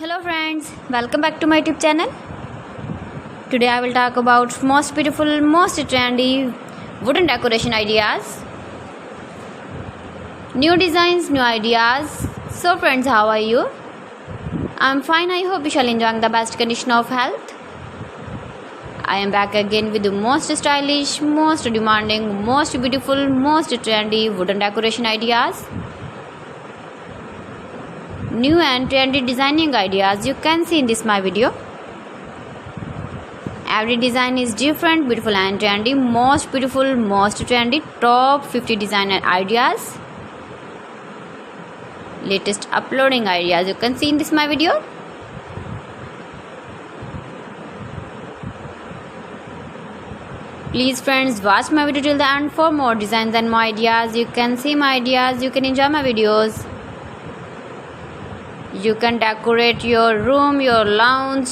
Hello friends, welcome back to my YouTube channel. Today I will talk about most beautiful, most trendy wooden decoration ideas. New designs, new ideas. So friends, how are you? I'm fine. I hope you shall enjoy the best condition of health. I am back again with the most stylish, most demanding, most beautiful, most trendy wooden decoration ideas. New and trendy designing ideas you can see in this my video. Every design is different, beautiful and trendy. Most beautiful, most trendy, top 50 designer ideas. Latest uploading ideas you can see in this my video. Please friends, watch my video till the end for more designs and more ideas. You can see my ideas, you can enjoy my videos. You can decorate your room, your lounge,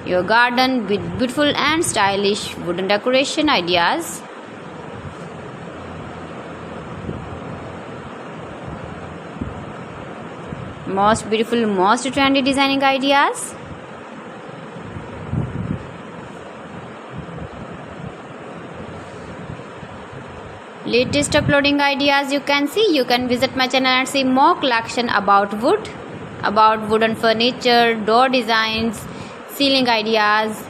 your garden with beautiful and stylish wooden decoration ideas. Most beautiful, most trendy designing ideas. Latest uploading ideas you can see. You can visit my channel and see more collection about wood, about wooden furniture, door designs, ceiling ideas,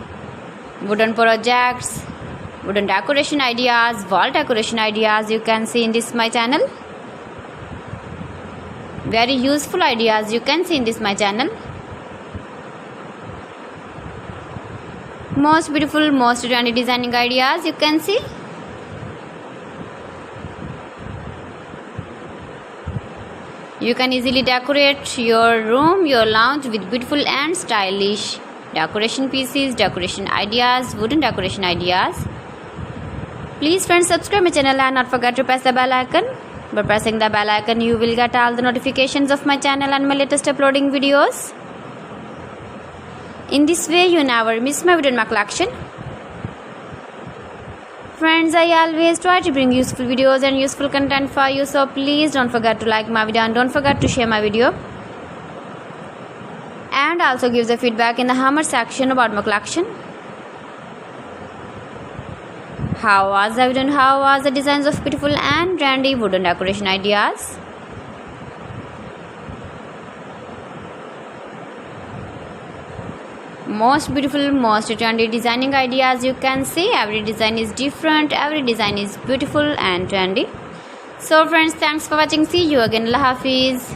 wooden projects, wooden decoration ideas, wall decoration ideas you can see in this my channel. Very useful ideas you can see in this my channel. Most beautiful, most trendy designing ideas you can see. You can easily decorate your room, your lounge with beautiful and stylish decoration pieces, decoration ideas, wooden decoration ideas. Please friends, subscribe my channel and not forget to press the bell icon. By pressing the bell icon, you will get all the notifications of my channel and my latest uploading videos. In this way, you never miss my video in my collection. Friends, I always try to bring useful videos and useful content for you, so please don't forget to like my video and don't forget to share my video. And also give the feedback in the comment section about my collection. How was the video and how was the designs of beautiful and trendy wooden decoration ideas? Most beautiful, most trendy designing ideas you can see. Every design is different, every design is beautiful and trendy. So friends, thanks for watching. See you again. Allah Hafiz.